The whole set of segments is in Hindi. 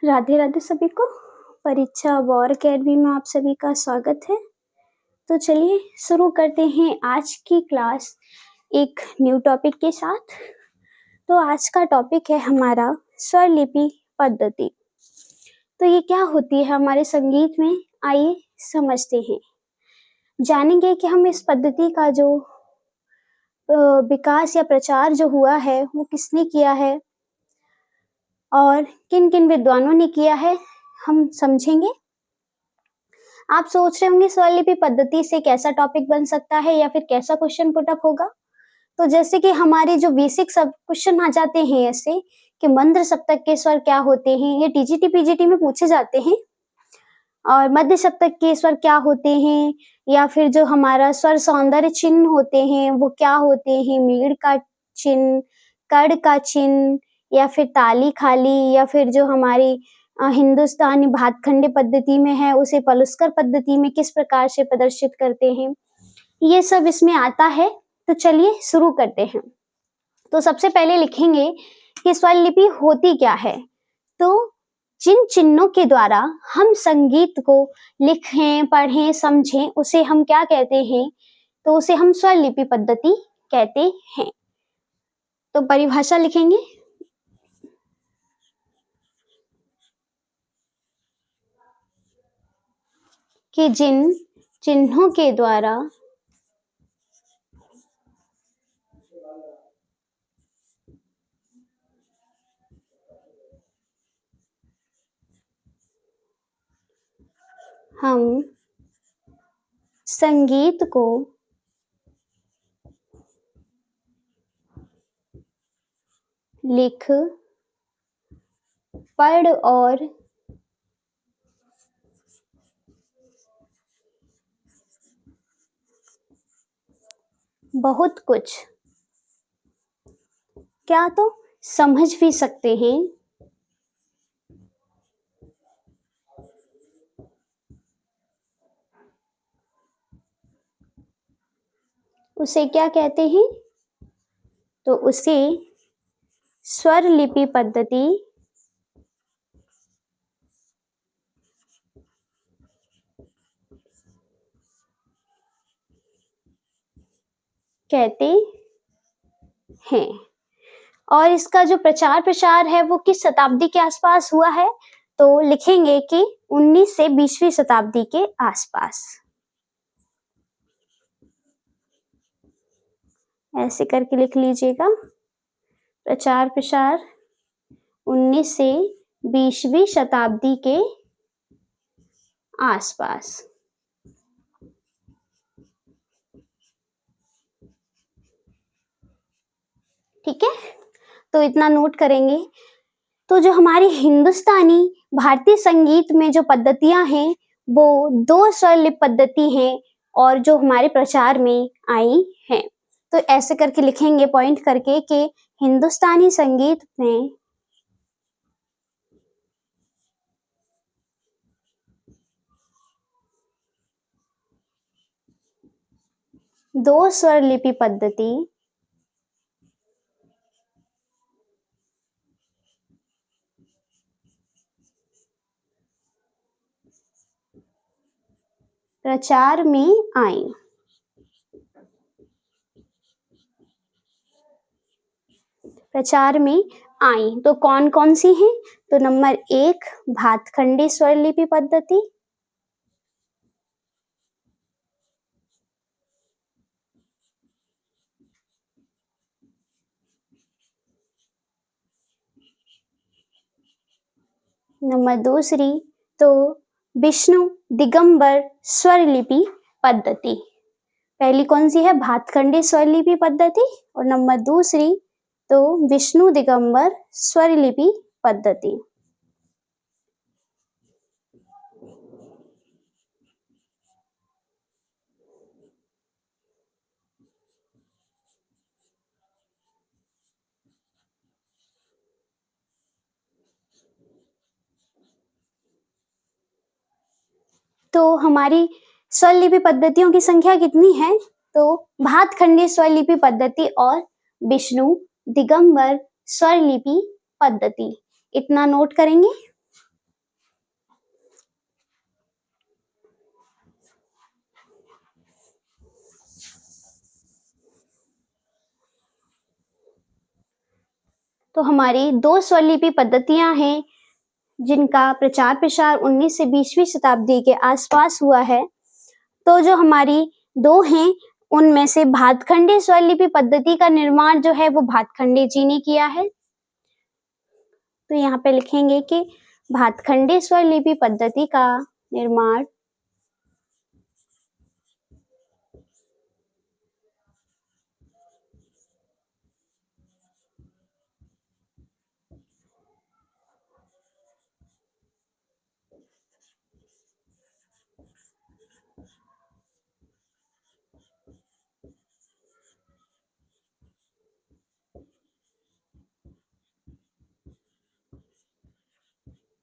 राधे राधे सभी को। परीक्षा वॉर अकेडमी में आप सभी का स्वागत है। तो चलिए शुरू करते हैं आज की क्लास एक न्यू टॉपिक के साथ। तो आज का टॉपिक है हमारा स्वर लिपि पद्धति। तो ये क्या होती है हमारे संगीत में, आइए समझते हैं। जानेंगे कि हम इस पद्धति का जो विकास या प्रचार जो हुआ है वो किसने किया है और किन किन विद्वानों ने किया है, हम समझेंगे। आप सोच रहे होंगे स्वर लिपि पद्धति से कैसा टॉपिक बन सकता है या फिर कैसा क्वेश्चन पुटअप होगा। तो जैसे कि हमारे जो बेसिक सब क्वेश्चन आ जाते हैं ऐसे कि मंद्र सप्तक के स्वर क्या होते हैं, ये टीजीटी पीजीटी में पूछे जाते हैं। और मध्य सप्तक के स्वर क्या होते हैं, या फिर जो हमारा स्वर सौंदर्य चिन्ह होते हैं वो क्या होते हैं, मीड़ का चिन्ह, कड़ का चिन्ह, या फिर ताली खाली, या फिर जो हमारी हिंदुस्तानी भातखंडे पद्धति में है उसे पलुस्कर पद्धति में किस प्रकार से प्रदर्शित करते हैं, ये सब इसमें आता है। तो चलिए शुरू करते हैं। तो सबसे पहले लिखेंगे कि स्वर लिपि होती क्या है। तो जिन चिन्हों के द्वारा हम संगीत को लिखें, पढ़ें, समझें उसे हम क्या कहते हैं, तो उसे हम स्वर लिपि पद्धति कहते हैं। तो परिभाषा लिखेंगे कि जिन चिन्हों के द्वारा हम संगीत को लिख, पढ़ और बहुत कुछ क्या तो समझ भी सकते हैं, उसे क्या कहते हैं, तो उसे स्वर लिपि पद्धति कहते हैं। और इसका जो प्रचार प्रसार है वो किस शताब्दी के आसपास हुआ है, तो लिखेंगे कि 19 से 20वीं शताब्दी के आसपास। ऐसे करके लिख लीजिएगा, प्रचार प्रसार 19 से 20वीं शताब्दी के आसपास। ठीक है, तो इतना नोट करेंगे। तो जो हमारी हिंदुस्तानी भारतीय संगीत में जो पद्धतियां हैं वो 2 स्वर लिपि पद्धति हैं और जो हमारे प्रचार में आई हैं। तो ऐसे करके लिखेंगे पॉइंट करके कि हिंदुस्तानी संगीत में 2 स्वर लिपि पद्धति प्रचार में आई। प्रचार में आई तो कौन कौन सी हैं, तो नंबर 1 भातखंडे स्वर लिपि पद्धति, नंबर दूसरी तो विष्णु दिगंबर स्वर लिपि पद्धति। पहली कौन सी है, भातखंडे स्वर लिपि पद्धति, और नंबर दूसरी तो विष्णु दिगंबर स्वर लिपि पद्धति। तो हमारी स्वर लिपि पद्धतियों की संख्या कितनी है, तो भातखंडे स्वर लिपि पद्धति और विष्णु दिगंबर स्वर लिपि पद्धति, इतना नोट करेंगे। तो हमारी 2 स्वरलिपि पद्धतियां हैं जिनका प्रचार प्रसार 19 से 20वीं शताब्दी के आसपास हुआ है। तो जो हमारी 2 हैं उनमें से भातखंडे स्वरलिपि पद्धति का निर्माण जो है वो भातखंडे जी ने किया है। तो यहाँ पे लिखेंगे कि भातखंडे स्वरलिपि पद्धति का निर्माण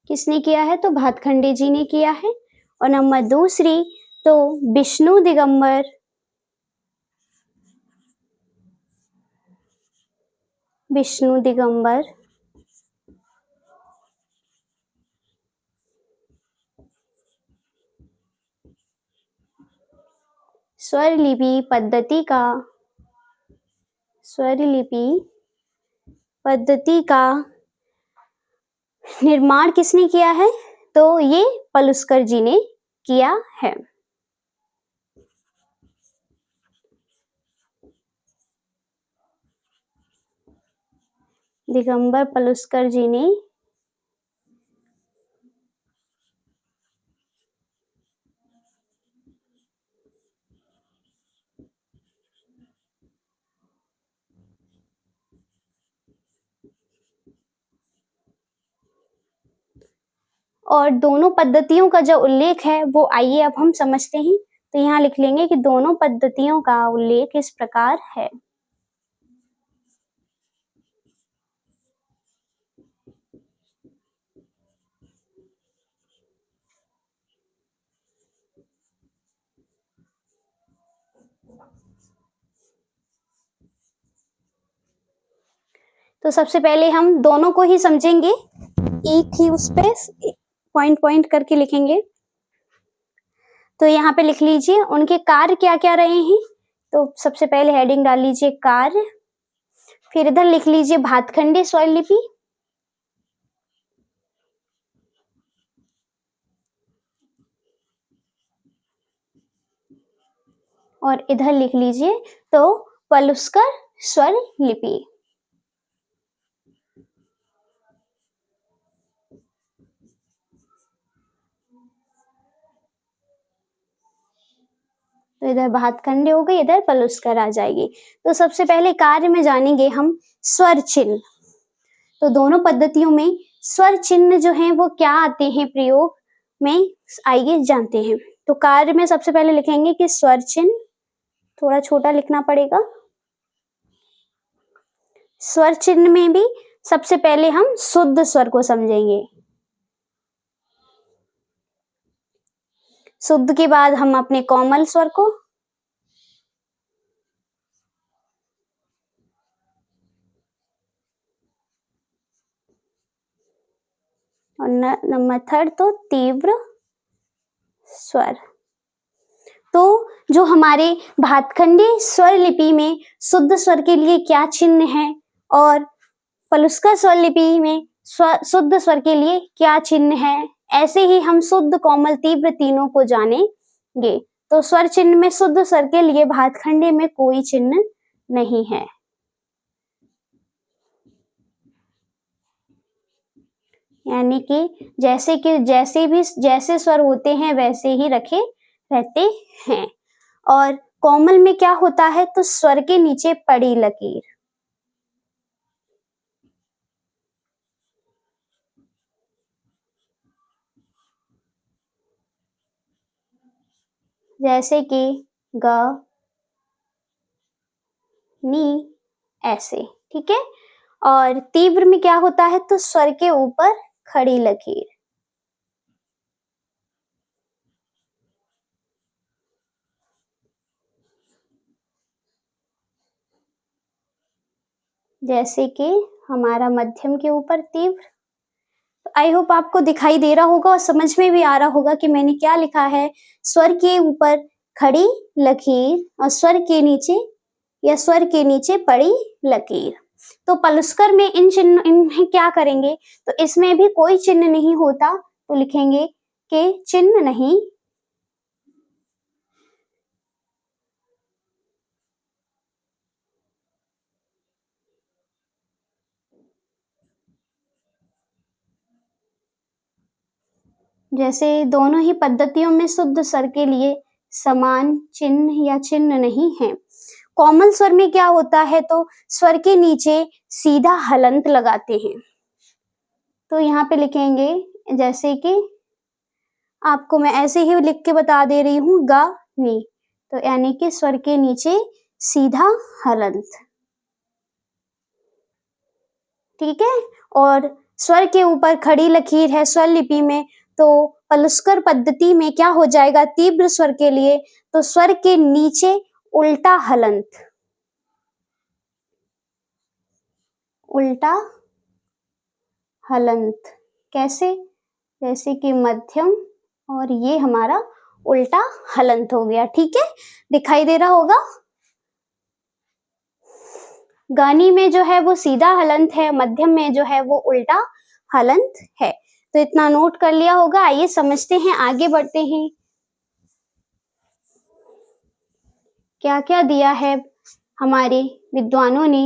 किसने किया है? तो भातखंडे जी ने किया है। और नंबर दूसरी तो विष्णु दिगंबर स्वरलिपि पद्धति का निर्माण किसने किया है? तो ये पलुस्कर जी ने किया है। दिगंबर पलुस्कर जी ने और दोनों पद्धतियों का जो उल्लेख है वो आइए अब हम समझते हैं। तो यहाँ लिख लेंगे कि दोनों पद्धतियों का उल्लेख इस प्रकार है। तो सबसे पहले हम दोनों को ही समझेंगे, एक ही उस पे पॉइंट पॉइंट करके लिखेंगे। तो यहाँ पे लिख लीजिए उनके कार्य क्या क्या रहे हैं। तो सबसे पहले हेडिंग डाल लीजिए कार्य, फिर इधर लिख लीजिए भातखंडे स्वरलिपि, और इधर लिख लीजिए तो पलुस्कर स्वरलिपि। तो इधर भातखंडे हो गई, इधर पलुस्कर आ जाएगी। तो सबसे पहले कार्य में जानेंगे हम स्वर चिन्ह। तो दोनों पद्धतियों में स्वर चिन्ह जो हैं वो क्या आते हैं प्रयोग में, आइए जानते हैं। तो कार्य में सबसे पहले लिखेंगे कि स्वर चिन्ह, थोड़ा छोटा लिखना पड़ेगा। स्वर चिन्ह में भी सबसे पहले हम शुद्ध स्वर को समझेंगे, शुद्ध के बाद हम अपने कोमल स्वर को, और नंबर थर्ड तो तीव्र स्वर। तो जो हमारे भातखंडे स्वर लिपि में शुद्ध स्वर के लिए क्या चिन्ह है और पलुस्कर स्वर लिपि में शुद्ध स्वर के लिए क्या चिन्ह है, ऐसे ही हम शुद्ध कोमल तीव्र तीनों को जानेंगे। तो स्वर चिन्ह में शुद्ध स्वर के लिए भातखंडे में कोई चिन्ह नहीं है, यानी कि जैसे स्वर होते हैं वैसे ही रखे रहते हैं। और कोमल में क्या होता है? तो स्वर के नीचे पड़ी लकीर, जैसे कि ग, नी, ऐसे, ठीक है। और तीव्र में क्या होता है? तो स्वर के ऊपर खड़ी लकीर, जैसे कि हमारा मध्यम के ऊपर तीव्र। आई होप आपको दिखाई दे रहा होगा और समझ में भी आ रहा होगा कि मैंने क्या लिखा है। स्वर के ऊपर खड़ी लकीर और स्वर के नीचे पड़ी लकीर। तो पलुस्कर में इनमें क्या करेंगे, तो इसमें भी कोई चिन्ह नहीं होता, तो लिखेंगे कि चिन्ह नहीं। जैसे दोनों ही पद्धतियों में शुद्ध स्वर के लिए समान चिन्ह या चिन्ह नहीं है। कोमल स्वर में क्या होता है, तो स्वर के नीचे सीधा हलंत लगाते हैं। तो यहाँ पे लिखेंगे, जैसे कि आपको मैं ऐसे ही लिख के बता दे रही हूँ, गा नी, तो यानी कि स्वर के नीचे सीधा हलंत। ठीक है। और स्वर के ऊपर खड़ी लकीर है स्वर लिपि में, तो पलुस्कर पद्धति में क्या हो जाएगा, तीव्र स्वर के लिए तो स्वर के नीचे उल्टा हलंत, उल्टा हलंत। कैसे, जैसे कि मध्यम, और ये हमारा उल्टा हलंत हो गया। ठीक है, दिखाई दे रहा होगा। गानी में जो है वो सीधा हलंत है, मध्यम में जो है वो उल्टा हलंत है। तो इतना नोट कर लिया होगा। आइए समझते हैं, आगे बढ़ते हैं। क्या क्या दिया है हमारे विद्वानों ने।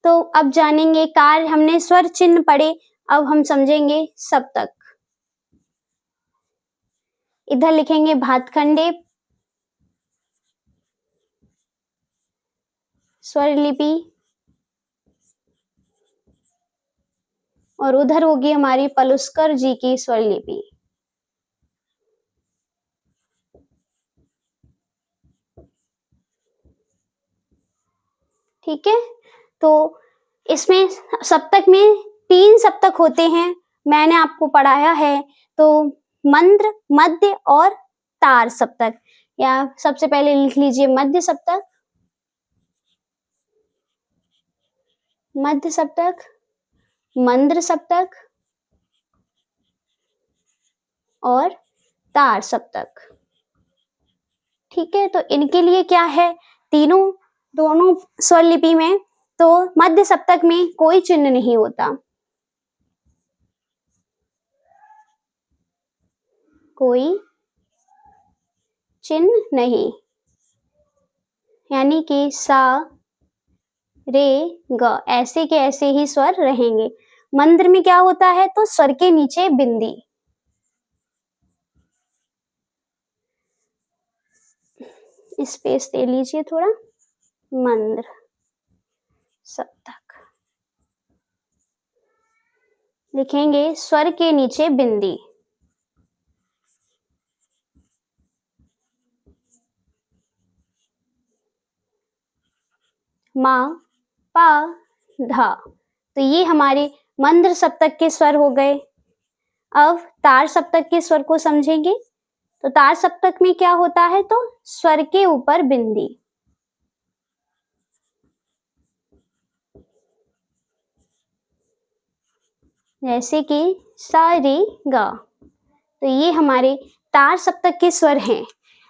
तो अब जानेंगे कार्य, हमने स्वर चिन्ह पढ़े, अब हम समझेंगे सप्तक। इधर लिखेंगे भातखंडे, स्वर लिपि, और उधर होगी हमारी पलुस्कर जी की स्वर लिपि। ठीक है। तो इसमें सप्तक में 3 सप्तक होते हैं, मैंने आपको पढ़ाया है। तो मंद्र, मध्य और तार सप्तक, या सबसे पहले लिख लीजिए मध्य सप्तक, मध्य सप्तक, मंद्र सप्तक और तार सप्तक। ठीक है। तो इनके लिए क्या है, तीनों दोनों स्वर लिपि में तो मध्य सप्तक में कोई चिन्ह नहीं होता, कोई चिन्ह नहीं, यानी कि सा रे ग ऐसे के ऐसे ही स्वर रहेंगे। मंद्र में क्या होता है, तो स्वर के नीचे बिंदी, स्पेस दे लीजिए थोड़ा, मंद्र सप्तक लिखेंगे स्वर के नीचे बिंदी। मा, पा, धा, तो ये हमारे मंद्र सप्तक के स्वर हो गए। अब तार सप्तक के स्वर को समझेंगे। तो तार सप्तक में क्या होता है, तो स्वर के ऊपर बिंदी, जैसे कि सा रे गा, तो ये हमारे तार सप्तक के स्वर हैं।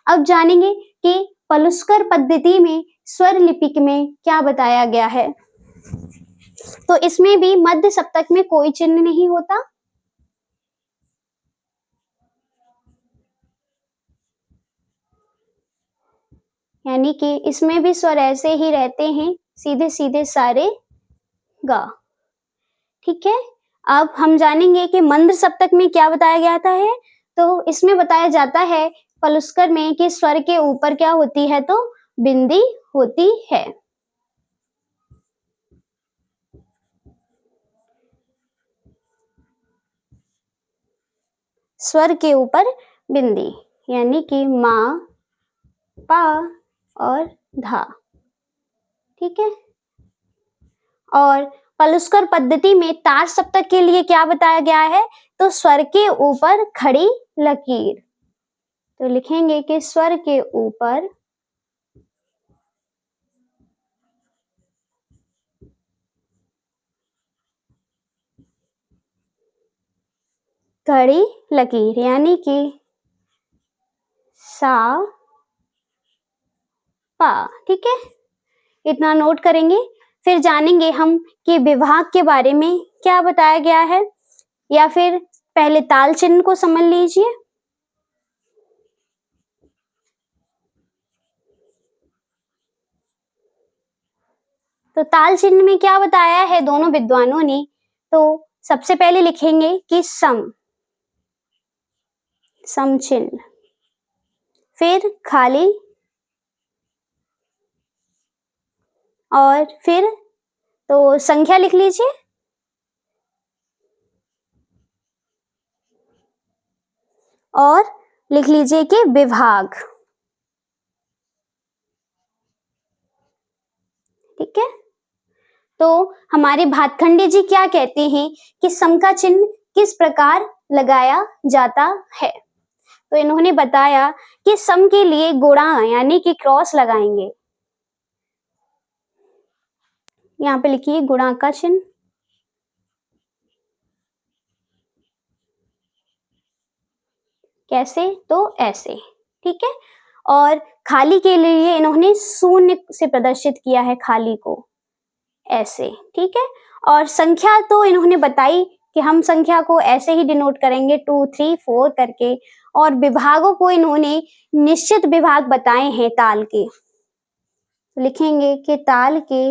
अब जानेंगे कि पलुस्कर पद्धति में स्वर लिपिक में क्या बताया गया है। तो इसमें भी मध्य सप्तक में कोई चिन्ह नहीं होता, यानी कि इसमें भी स्वर ऐसे ही रहते हैं, सीधे सीधे सारे गा। ठीक है। अब हम जानेंगे कि मंद्र सप्तक में क्या बताया गया है। तो इसमें बताया जाता है पलुस्कर में कि स्वर के ऊपर क्या होती है, तो बिंदी होती है। स्वर के ऊपर बिंदी, यानी कि मा, पा और धा। ठीक है। और पलुस्कर पद्धति में तार सप्तक के लिए क्या बताया गया है, तो स्वर के ऊपर खड़ी लकीर, तो लिखेंगे कि स्वर के ऊपर खड़ी लकीर, यानी कि सा पा। ठीक है, इतना नोट करेंगे। फिर जानेंगे हम कि विभाग के बारे में क्या बताया गया है, या फिर पहले ताल चिन्ह को समझ लीजिए। तो ताल चिन्ह में क्या बताया है दोनों विद्वानों ने, तो सबसे पहले लिखेंगे कि सम चिन्ह, फिर खाली, और फिर तो संख्या लिख लीजिए, और लिख लीजिए कि विभाग। ठीक है, तो हमारे भातखंडे जी क्या कहते हैं कि सम का चिन्ह किस प्रकार लगाया जाता है। तो इन्होंने बताया कि सम के लिए गुणा यानी कि क्रॉस लगाएंगे। यहाँ पे लिखिए गुणा का चिन्ह, कैसे, तो ऐसे। ठीक है, और खाली के लिए इन्होंने शून्य से प्रदर्शित किया है, खाली को ऐसे। ठीक है, और संख्या तो इन्होंने बताई कि हम संख्या को ऐसे ही डिनोट करेंगे 2 3 4 करके, और विभागों को इन्होंने निश्चित विभाग बताए हैं ताल के। तो लिखेंगे कि ताल के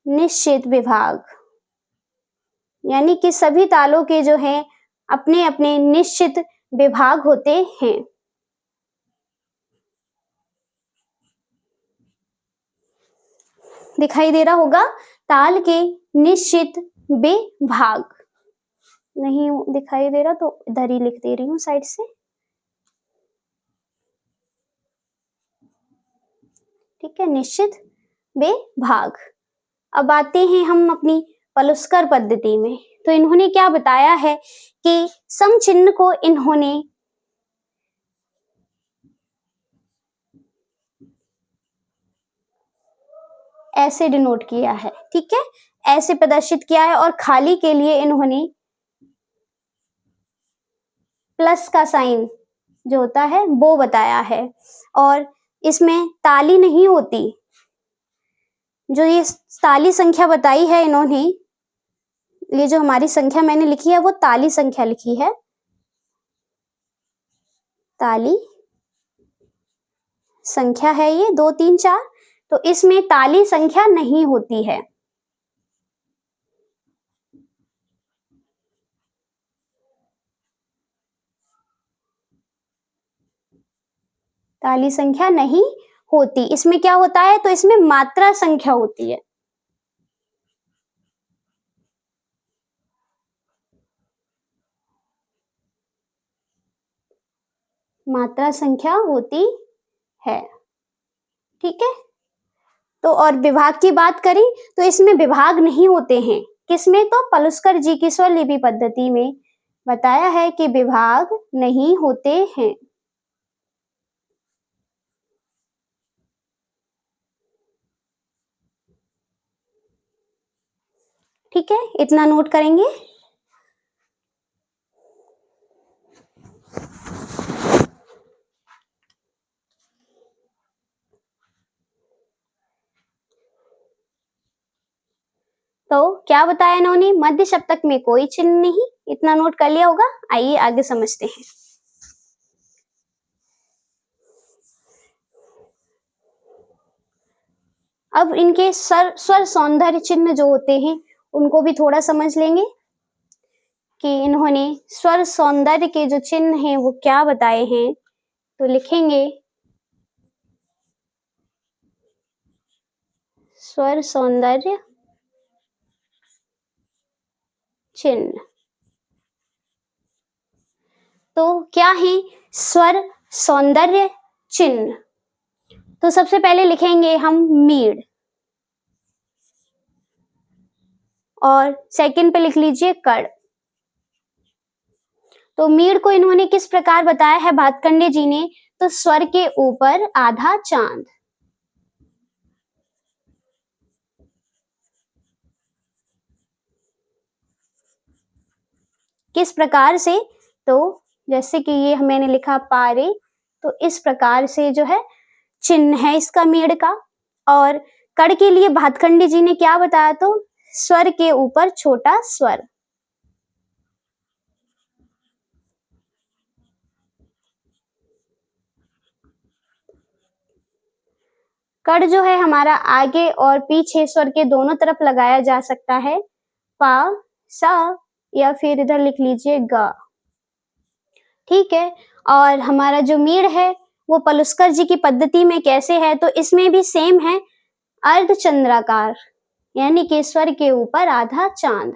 निश्चित विभाग, यानी कि सभी तालों के जो है अपने अपने निश्चित विभाग होते हैं। दिखाई दे रहा होगा, ताल के निश्चित विभाग। नहीं दिखाई दे रहा तो इधर ही लिख दे रही हूँ साइड से। ठीक है, निश्चित विभाग। अब आते हैं हम अपनी पलुस्कर पद्धति में। तो इन्होंने क्या बताया है कि सम चिन्ह को इन्होंने ऐसे डिनोट किया है। ठीक है, ऐसे प्रदर्शित किया है, और खाली के लिए इन्होंने प्लस का साइन जो होता है वो बताया है, और इसमें ताली नहीं होती। जो ये ताली संख्या बताई है इन्होंने, ये जो हमारी संख्या मैंने लिखी है वो ताली संख्या लिखी है, ताली संख्या है ये 2 3 4। तो इसमें ताली संख्या नहीं होती है। ताली संख्या नहीं होती, इसमें क्या होता है, तो इसमें मात्रा संख्या होती है। मात्रा संख्या होती है। ठीक है, तो और विभाग की बात करें तो इसमें विभाग नहीं होते हैं। किसमें, तो पलुस्कर जी की स्वरलिपि पद्धति में बताया है कि विभाग नहीं होते हैं। ठीक है, इतना नोट करेंगे। तो क्या बताया इन्होंने, मध्य सप्तक में कोई चिन्ह नहीं, इतना नोट कर लिया होगा। आइए आगे समझते हैं। अब इनके स्वर सौंदर्य चिन्ह जो होते हैं उनको भी थोड़ा समझ लेंगे कि इन्होंने स्वर सौंदर्य के जो चिन्ह हैं वो क्या बताए हैं। तो लिखेंगे स्वर सौंदर्य चिन्ह। तो क्या है स्वर सौंदर्य चिन्ह, तो सबसे पहले लिखेंगे हम मीड़, और सेकंड पे लिख लीजिए कड़। तो मीड़ को इन्होंने किस प्रकार बताया है भातखंडे जी ने, तो स्वर के ऊपर आधा चांद। किस प्रकार से, तो जैसे कि ये मैंने लिखा पारे, तो इस प्रकार से जो है चिन्ह है इसका मेड़ का। और कड़ के लिए भातखंडे जी ने क्या बताया, तो स्वर के ऊपर छोटा स्वर। कड़ जो है हमारा आगे और पीछे स्वर के दोनों तरफ लगाया जा सकता है, पा, सा, या फिर इधर लिख लीजिए गा। ठीक है। और हमारा जो मेड़ है वो पलुस्कर जी की पद्धति में कैसे है, तो इसमें भी सेम है, अर्धचंद्राकार, यानी कि स्वर के ऊपर आधा चांद।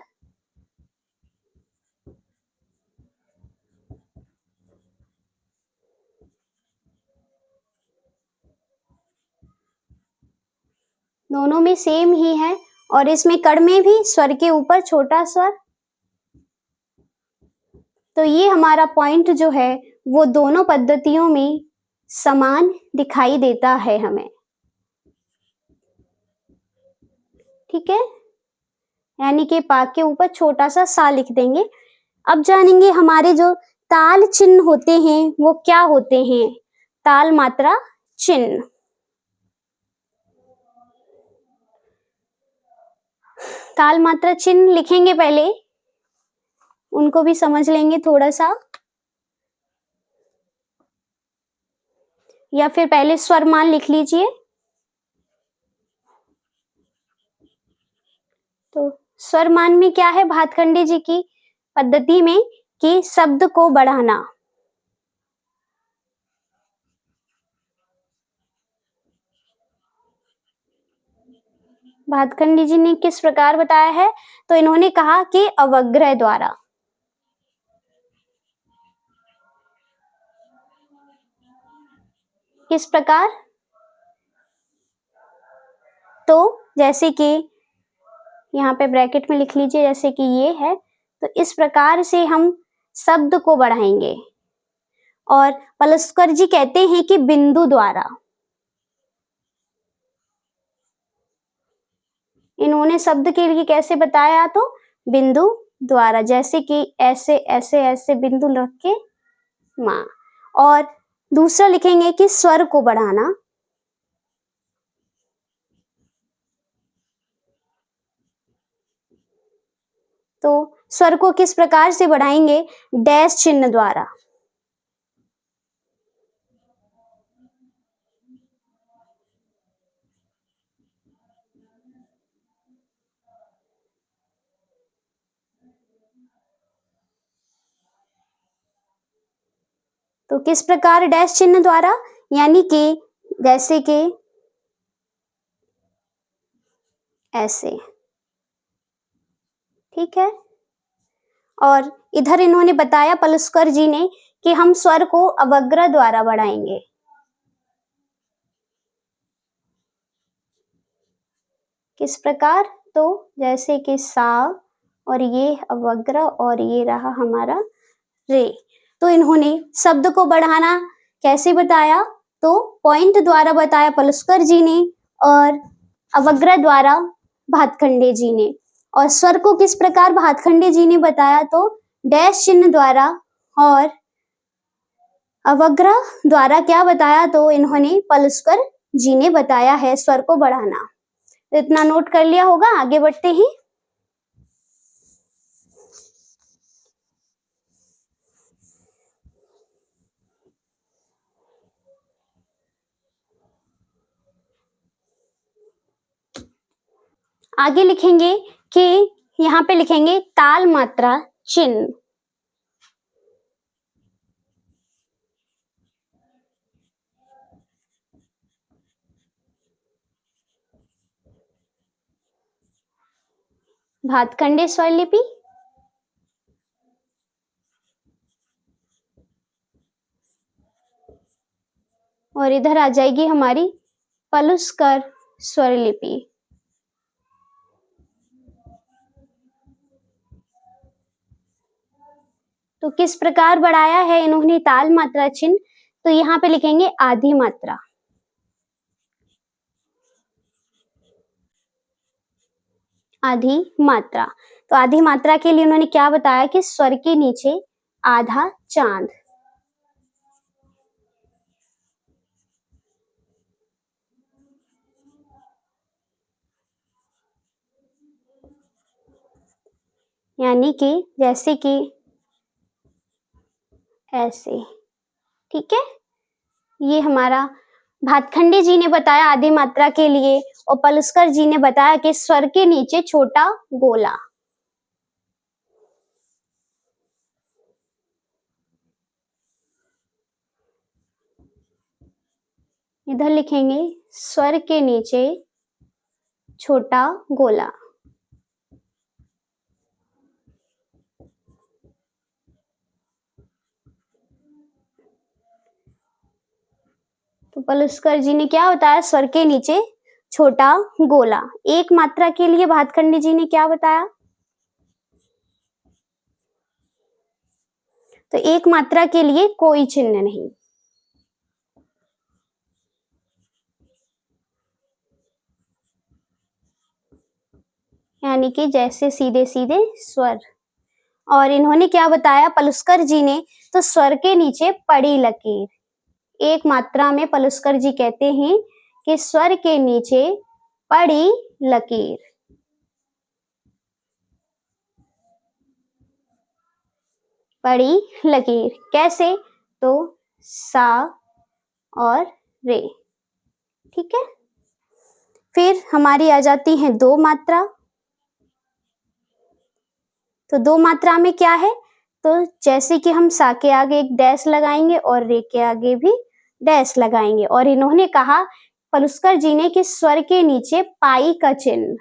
दोनों में सेम ही है। और इसमें कड़ में भी स्वर के ऊपर छोटा स्वर। तो ये हमारा पॉइंट जो है वो दोनों पद्धतियों में समान दिखाई देता है हमें। ठीक है, यानी कि पा के ऊपर छोटा सा सा लिख देंगे। अब जानेंगे हमारे जो ताल चिन्ह होते हैं वो क्या होते हैं। ताल मात्रा चिन्ह। ताल मात्रा चिन्ह लिखेंगे, पहले उनको भी समझ लेंगे थोड़ा सा, या फिर पहले स्वर मान लिख लीजिए। तो स्वर मान में क्या है भातखंडे जी की पद्धति में, कि शब्द को बढ़ाना। भातखंडे जी ने किस प्रकार बताया है, तो इन्होंने कहा कि अवग्रह द्वारा। किस प्रकार, तो जैसे कि यहाँ पे ब्रैकेट में लिख लीजिए, जैसे कि ये है, तो इस प्रकार से हम शब्द को बढ़ाएंगे। और पलुस्कर जी कहते हैं कि बिंदु द्वारा। इन्होंने शब्द के लिए कैसे बताया, तो बिंदु द्वारा, जैसे कि ऐसे ऐसे ऐसे बिंदु रख के माँ। और दूसरा लिखेंगे कि स्वर को बढ़ाना। तो स्वर को किस प्रकार से बढ़ाएंगे, डैश चिन्ह द्वारा। तो किस प्रकार, डैश चिन्ह द्वारा, यानी कि जैसे कि ऐसे। ठीक है। और इधर इन्होंने बताया पलुस्कर जी ने कि हम स्वर को अवग्रह द्वारा बढ़ाएंगे। किस प्रकार, तो जैसे कि सा, और ये अवग्रह, और ये रहा हमारा रे। तो इन्होंने शब्द को बढ़ाना कैसे बताया, तो पॉइंट द्वारा बताया पलुस्कर जी ने, और अवग्रह द्वारा भातखंडे जी ने। और स्वर को किस प्रकार भातखंडे जी ने बताया, तो डैश चिन्ह द्वारा। और अवग्रह द्वारा क्या बताया, तो इन्होंने पलुस्कर जी ने बताया है स्वर को बढ़ाना। तो इतना नोट कर लिया होगा, आगे बढ़ते हैं। आगे लिखेंगे कि यहाँ पे लिखेंगे ताल मात्रा चिन्ह। भातखंडे स्वर लिपि, और इधर आ जाएगी हमारी पलुस्कर स्वर लिपि। तो किस प्रकार बढ़ाया है इन्होंने ताल मात्रा चिन्ह, तो यहाँ पे लिखेंगे आधी मात्रा। आधी मात्रा, तो आधी मात्रा के लिए उन्होंने क्या बताया कि स्वर के नीचे आधा चांद। यानी कि जैसे कि ऐसे, ठीक है। ये हमारा भातखंडे जी ने बताया आधी मात्रा के लिए, और पलुस्कर जी ने बताया कि स्वर के नीचे छोटा गोला। इधर लिखेंगे स्वर के नीचे छोटा गोला। तो पलुस्कर जी ने क्या बताया, स्वर के नीचे छोटा गोला। एक मात्रा के लिए भातखंडे जी ने क्या बताया, तो एक मात्रा के लिए कोई चिन्ह नहीं। यानी कि जैसे सीधे सीधे स्वर। और इन्होंने क्या बताया पलुस्कर जी ने, तो स्वर के नीचे पड़ी लकीर। एक मात्रा में पलुस्कर जी कहते हैं कि स्वर के नीचे पड़ी लकीर। पड़ी लकीर कैसे, तो सा और रे, ठीक है। फिर हमारी आ जाती है दो मात्रा। तो दो मात्रा में क्या है, तो जैसे कि हम सा के आगे एक डैश लगाएंगे और रे के आगे भी डैश लगाएंगे। और इन्होंने कहा पलुस्कर जी ने कि स्वर के नीचे पाई का चिन्ह।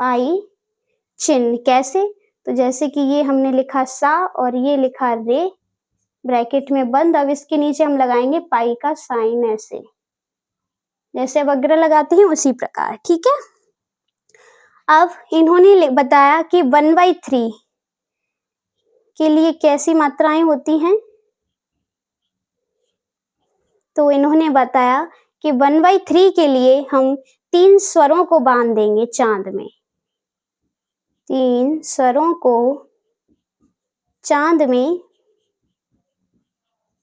पाई चिन्ह कैसे, तो जैसे कि ये हमने लिखा सा और ये लिखा रे, ब्रैकेट में बंद। अब इसके नीचे हम लगाएंगे पाई का साइन, ऐसे जैसे वग्र लगाते हैं उसी प्रकार, ठीक है। अब इन्होंने बताया कि 1/3 के लिए कैसी मात्राएं होती हैं, तो इन्होंने बताया कि 1/3 के लिए हम 3 स्वरों को बांध देंगे चांद में। 3 स्वरों को चांद में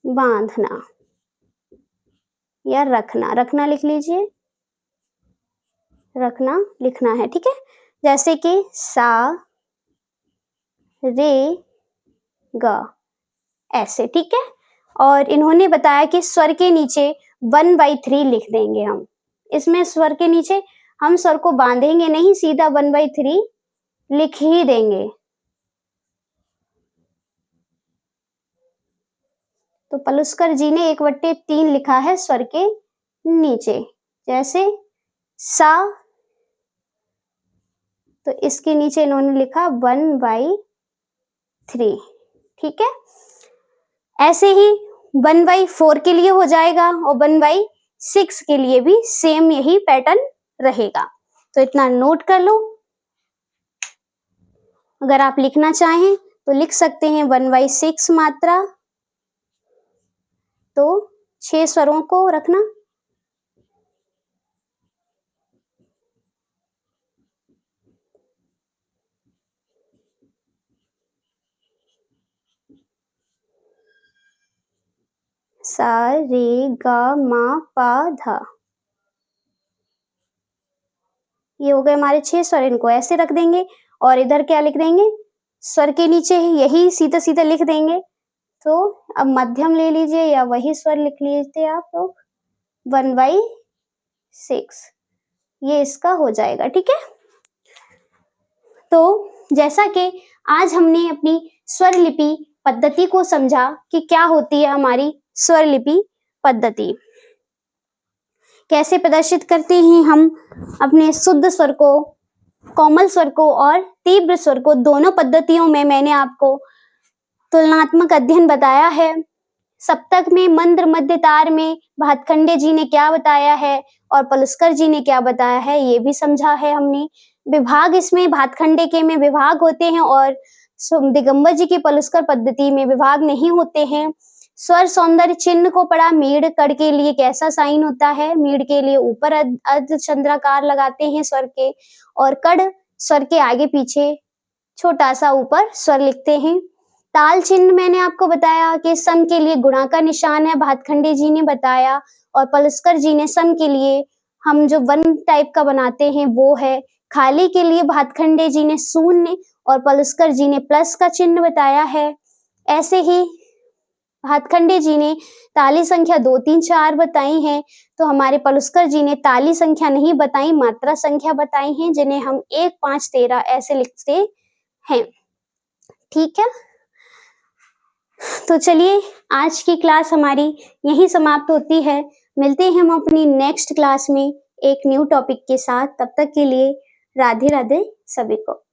बांधना या रखना, रखना लिख लीजिए, रखना लिखना है, ठीक है। जैसे कि सा रे ग, ऐसे, ठीक है। और इन्होंने बताया कि स्वर के नीचे 1/3 लिख देंगे हम। इसमें स्वर के नीचे हम स्वर को बांधेंगे नहीं, सीधा 1/3 लिख ही देंगे। तो पलुस्कर जी ने 1/3 लिखा है स्वर के नीचे। जैसे सा, तो इसके नीचे इन्होंने लिखा 1/3, ठीक है। ऐसे ही 1/4 के लिए हो जाएगा और 1/6 के लिए भी सेम यही पैटर्न रहेगा। तो इतना नोट कर लो। अगर आप लिखना चाहें तो लिख सकते हैं 1/6 मात्रा, तो 6 स्वरों को रखना। सा रे गा मा पा धा, ये हो गए हमारे 6 स्वर। इनको ऐसे रख देंगे और इधर क्या लिख देंगे, स्वर के नीचे यही सीधा सीधा लिख देंगे। तो अब मध्यम ले लीजिए या वही स्वर लिख लीजिए आप लोग, 1/6, ये इसका हो जाएगा, ठीक है। तो जैसा कि आज हमने अपनी स्वर लिपि पद्धति को समझा कि क्या होती है हमारी स्वर लिपि पद्धति, कैसे प्रदर्शित करते हैं हम अपने शुद्ध स्वर को, कोमल स्वर को और तीव्र स्वर को। दोनों पद्धतियों में मैंने आपको तुलनात्मक अध्ययन बताया है। सप्तक में, मंद्र, मध्य तार में भातखंडे जी ने क्या बताया है और पलुस्कर जी ने क्या बताया है, ये भी समझा है हमने। विभाग इसमें भातखंडे के में विभाग होते हैं और दिगंबर जी की पलुस्कर पद्धति में विभाग नहीं होते हैं। स्वर सौंदर्य चिन्ह को पढ़ा, मीड़ कड़ के लिए कैसा साइन होता है, मीड़ के लिए ऊपर अर्धचंद्राकार लगाते हैं स्वर के, और कड़ स्वर के आगे पीछे छोटा सा ऊपर स्वर लिखते हैं। ताल चिन्ह मैंने आपको बताया कि सम के लिए गुणा का निशान है, भातखंडे जी ने बताया, और पलुस्कर जी ने सम के लिए हम जो वन टाइप का बनाते हैं वो है। खाली के लिए भातखंडे जी ने शून्य और पलुस्कर जी ने प्लस का चिन्ह बताया है। ऐसे ही भातखंडे जी ने ताली संख्या 2, 3, 4 बताई है, तो हमारे पलुस्कर जी ने ताली संख्या नहीं बताई, मात्रा संख्या बताई हैं, जिन्हें हम 1, 5, 13 ऐसे लिखते हैं। ठीक है, तो चलिए आज की क्लास हमारी यहीं समाप्त होती है। मिलते हैं हम अपनी नेक्स्ट क्लास में एक न्यू टॉपिक के साथ। तब तक के लिए राधे राधे सभी को।